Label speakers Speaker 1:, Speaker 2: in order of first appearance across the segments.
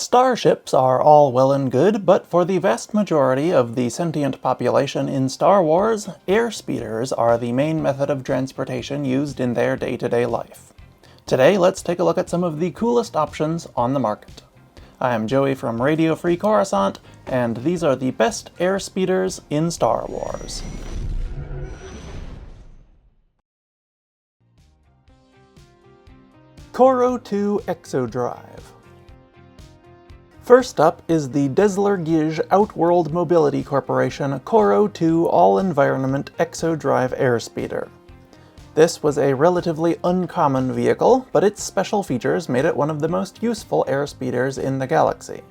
Speaker 1: Starships are all well and good, but for the vast majority of the sentient population in Star Wars, airspeeders are the main method of transportation used in their day-to-day life. Today, let's take a look at some of the coolest options on the market. I am Joey from Radio Free Coruscant, and these are the best airspeeders in Star Wars. Cororo2 Exodrive. First up is the Desler-Gige Outworld Mobility Corporation Cororo2 All-Environment Exodrive Airspeeder. This was a relatively uncommon vehicle, but its special features made it one of the most useful airspeeders in the galaxy.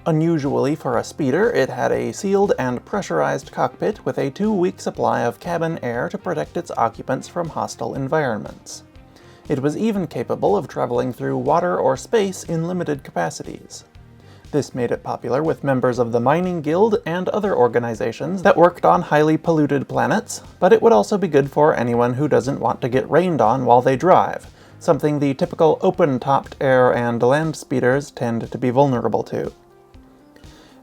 Speaker 1: Unusually for a speeder, it had a sealed and pressurized cockpit with a 2-week supply of cabin air to protect its occupants from hostile environments. It was even capable of traveling through water or space in limited capacities. This made it popular with members of the Mining Guild and other organizations that worked on highly polluted planets, but it would also be good for anyone who doesn't want to get rained on while they drive, something the typical open-topped air and land speeders tend to be vulnerable to.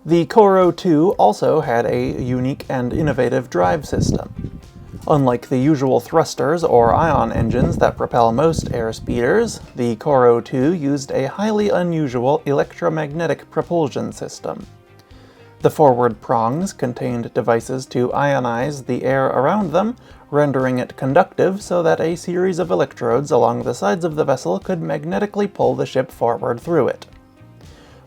Speaker 1: The Cororo2 also had a unique and innovative drive system. Unlike the usual thrusters or ion engines that propel most airspeeders, the Cororo2 used a highly unusual electromagnetic propulsion system. The forward prongs contained devices to ionize the air around them, rendering it conductive so that a series of electrodes along the sides of the vessel could magnetically pull the ship forward through it.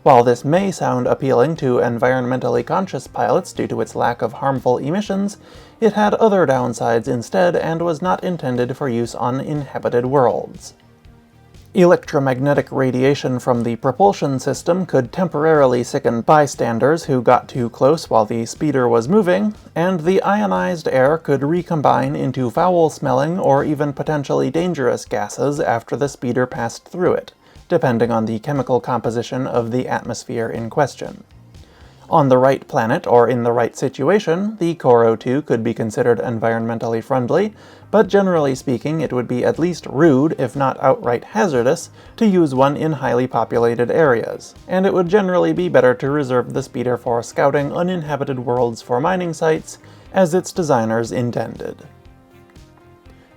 Speaker 1: While this may sound appealing to environmentally conscious pilots due to its lack of harmful emissions, it had other downsides instead and was not intended for use on inhabited worlds. Electromagnetic radiation from the propulsion system could temporarily sicken bystanders who got too close while the speeder was moving, and the ionized air could recombine into foul-smelling or even potentially dangerous gases after the speeder passed through it, depending on the chemical composition of the atmosphere in question. On the right planet or in the right situation, the Cororo2 could be considered environmentally friendly, but generally speaking it would be at least rude, if not outright hazardous, to use one in highly populated areas, and it would generally be better to reserve the speeder for scouting uninhabited worlds for mining sites, as its designers intended.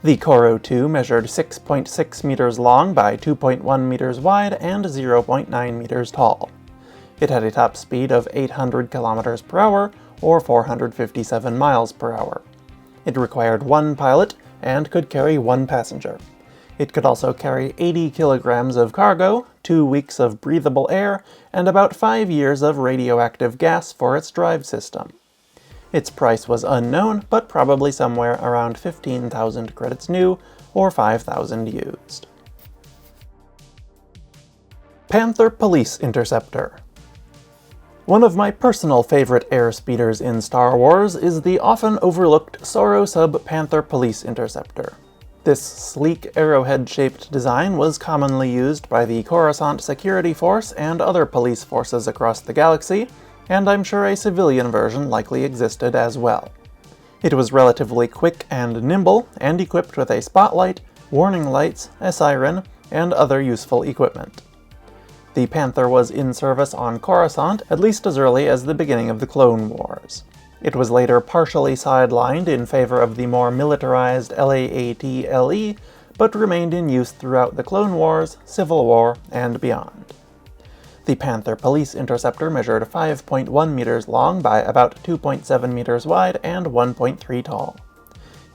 Speaker 1: The Cororo2 measured 6.6 meters long by 2.1 meters wide and 0.9 meters tall. It had a top speed of 800 kilometers per hour, or 457 miles per hour. It required one pilot and could carry one passenger. It could also carry 80 kilograms of cargo, 2 weeks of breathable air, and about 5 years of radioactive gas for its drive system. Its price was unknown, but probably somewhere around 15,000 credits new, or 5,000 used. Panther Police Interceptor. One of my personal favorite airspeeders in Star Wars is the often overlooked Soro Sub Panther Police Interceptor. This sleek arrowhead-shaped design was commonly used by the Coruscant Security Force and other police forces across the galaxy, and I'm sure a civilian version likely existed as well. It was relatively quick and nimble, and equipped with a spotlight, warning lights, a siren, and other useful equipment. The Panther was in service on Coruscant at least as early as the beginning of the Clone Wars. It was later partially sidelined in favor of the more militarized LAAT-LE, but remained in use throughout the Clone Wars, Civil War, and beyond. The Panther Police Interceptor measured 5.1 meters long by about 2.7 meters wide and 1.3 tall.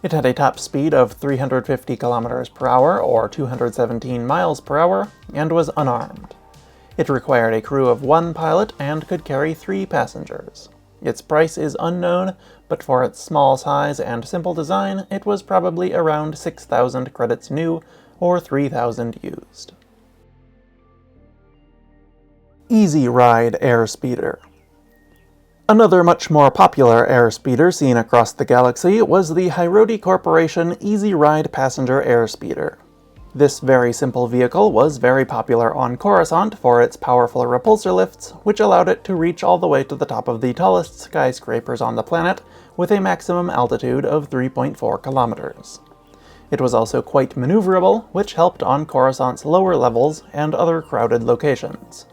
Speaker 1: It had a top speed of 350 kilometers per hour, or 217 miles per hour, and was unarmed. It required a crew of one pilot and could carry 3 passengers. Its price is unknown, but for its small size and simple design, it was probably around 6,000 credits new, or 3,000 used. EasyRide Airspeeder. Another much more popular airspeeder seen across the galaxy was the Hiroti Corporation EasyRide Passenger Airspeeder. This very simple vehicle was very popular on Coruscant for its powerful repulsor lifts, which allowed it to reach all the way to the top of the tallest skyscrapers on the planet, with a maximum altitude of 3.4 kilometers. It was also quite maneuverable, which helped on Coruscant's lower levels and other crowded locations.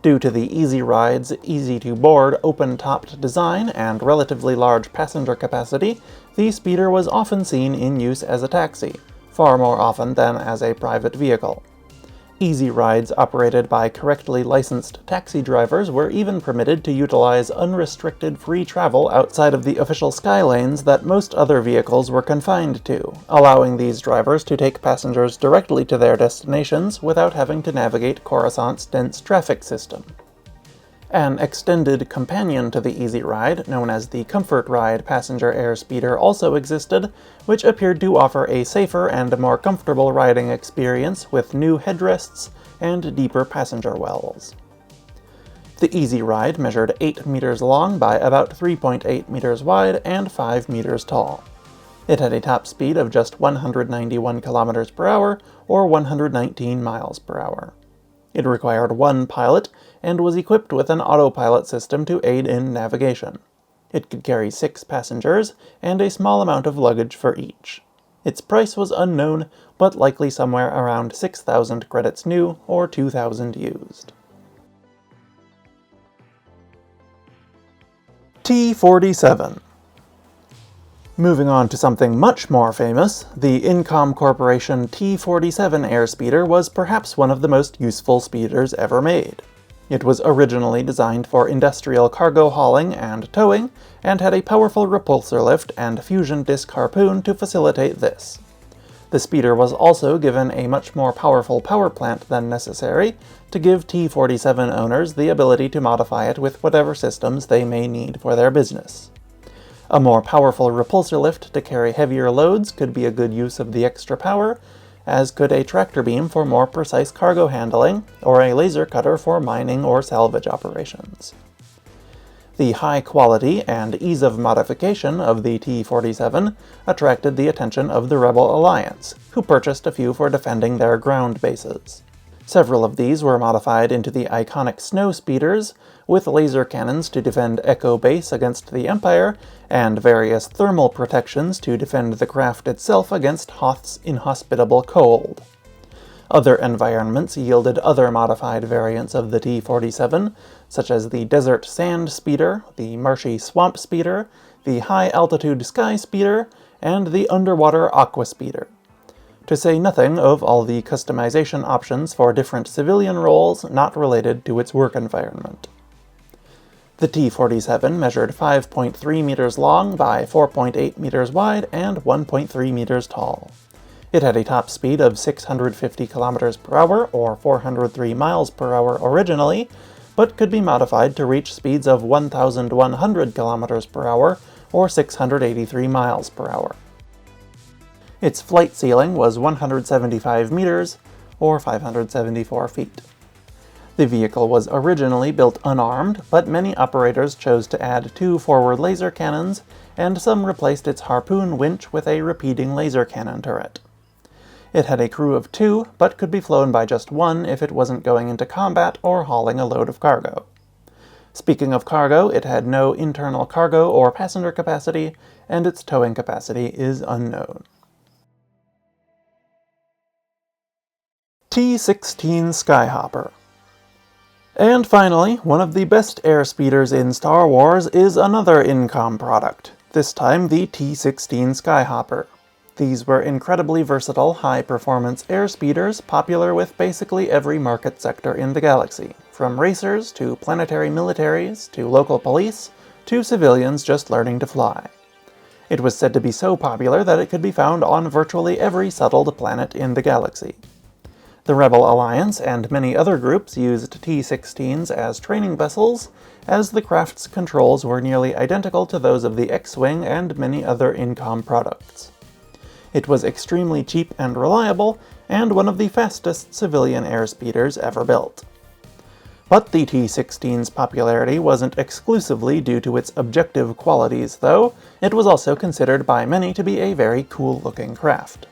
Speaker 1: Due to the EasyRide's easy-to-board, open-topped design and relatively large passenger capacity, the speeder was often seen in use as a taxi, far more often than as a private vehicle. EasyRides operated by correctly licensed taxi drivers were even permitted to utilize unrestricted free travel outside of the official sky lanes that most other vehicles were confined to, allowing these drivers to take passengers directly to their destinations without having to navigate Coruscant's dense traffic system. An extended companion to the EasyRide, known as the Comfort Ride passenger airspeeder, also existed, which appeared to offer a safer and more comfortable riding experience with new headrests and deeper passenger wells. The EasyRide measured 8 meters long by about 3.8 meters wide and 5 meters tall. It had a top speed of just 191 kilometers per hour, or 119 miles per hour. It required one pilot, and was equipped with an autopilot system to aid in navigation. It could carry 6 passengers, and a small amount of luggage for each. Its price was unknown, but likely somewhere around 6,000 credits new, or 2,000 used. T-47. Moving on to something much more famous, the Incom Corporation T-47 airspeeder was perhaps one of the most useful speeders ever made. It was originally designed for industrial cargo hauling and towing, and had a powerful repulsor lift and fusion disc harpoon to facilitate this. The speeder was also given a much more powerful power plant than necessary to give T-47 owners the ability to modify it with whatever systems they may need for their business. A more powerful repulsor lift to carry heavier loads could be a good use of the extra power, as could a tractor beam for more precise cargo handling, or a laser cutter for mining or salvage operations. The high quality and ease of modification of the T-47 attracted the attention of the Rebel Alliance, who purchased a few for defending their ground bases. Several of these were modified into the iconic snow speeders, with laser cannons to defend Echo Base against the Empire, and various thermal protections to defend the craft itself against Hoth's inhospitable cold. Other environments yielded other modified variants of the T-47, such as the Desert Sand Speeder, the Marshy Swamp Speeder, the High Altitude Sky Speeder, and the Underwater Aqua Speeder. To say nothing of all the customization options for different civilian roles not related to its work environment. The T-47 measured 5.3 meters long by 4.8 meters wide and 1.3 meters tall. It had a top speed of 650 kilometers per hour, or 403 miles per hour originally, but could be modified to reach speeds of 1,100 kilometers per hour, or 683 miles per hour. Its flight ceiling was 175 meters, or 574 feet. The vehicle was originally built unarmed, but many operators chose to add 2 forward laser cannons, and some replaced its harpoon winch with a repeating laser cannon turret. It had a crew of 2, but could be flown by just 1 if it wasn't going into combat or hauling a load of cargo. Speaking of cargo, it had no internal cargo or passenger capacity, and its towing capacity is unknown. T16 Skyhopper. And finally, one of the best airspeeders in Star Wars is another Incom product, this time the T16 Skyhopper. These were incredibly versatile, high-performance airspeeders popular with basically every market sector in the galaxy, from racers to planetary militaries to local police to civilians just learning to fly. It was said to be so popular that it could be found on virtually every settled planet in the galaxy. The Rebel Alliance and many other groups used T-16s as training vessels, as the craft's controls were nearly identical to those of the X-Wing and many other Incom products. It was extremely cheap and reliable, and one of the fastest civilian airspeeders ever built. But the T-16's popularity wasn't exclusively due to its objective qualities, though. It was also considered by many to be a very cool-looking craft.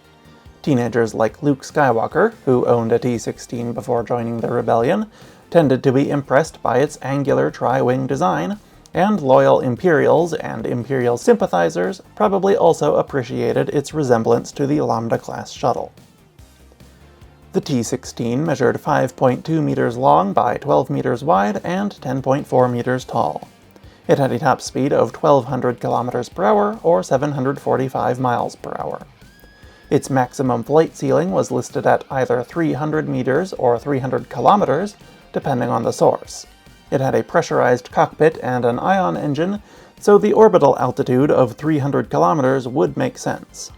Speaker 1: Teenagers like Luke Skywalker, who owned a T-16 before joining the Rebellion, tended to be impressed by its angular tri-wing design, and loyal Imperials and Imperial sympathizers probably also appreciated its resemblance to the Lambda-class shuttle. The T16 measured 5.2 meters long by 12 meters wide and 10.4 meters tall. It had a top speed of 1,200 kilometers per hour, or 745 miles per hour. Its maximum flight ceiling was listed at either 300 meters or 300 kilometers, depending on the source. It had a pressurized cockpit and an ion engine, so the orbital altitude of 300 kilometers would make sense.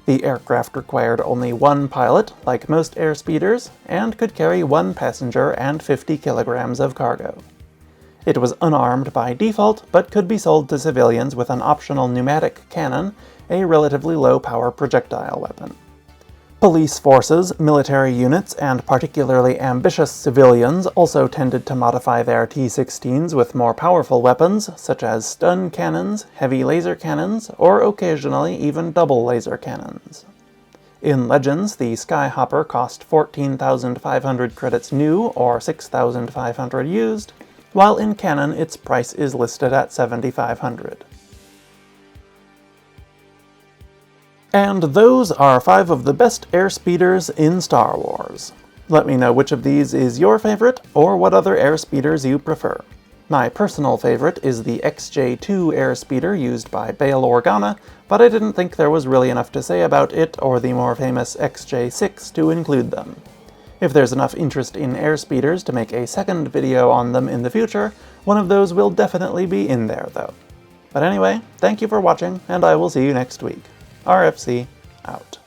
Speaker 1: The aircraft required only one pilot, like most airspeeders, and could carry one passenger and 50 kilograms of cargo. It was unarmed by default, but could be sold to civilians with an optional pneumatic cannon, a relatively low-power projectile weapon. Police forces, military units, and particularly ambitious civilians also tended to modify their T-16s with more powerful weapons, such as stun cannons, heavy laser cannons, or occasionally even double laser cannons. In Legends, the Skyhopper cost 14,500 credits new, or 6,500 used, while in canon its price is listed at 7,500. And those are 5 of the best airspeeders in Star Wars. Let me know which of these is your favorite, or what other airspeeders you prefer. My personal favorite is the XJ2 airspeeder used by Bail Organa, but I didn't think there was really enough to say about it or the more famous XJ6 to include them. If there's enough interest in airspeeders to make a second video on them in the future, one of those will definitely be in there though. But anyway, thank you for watching, and I will see you next week. RFC, out.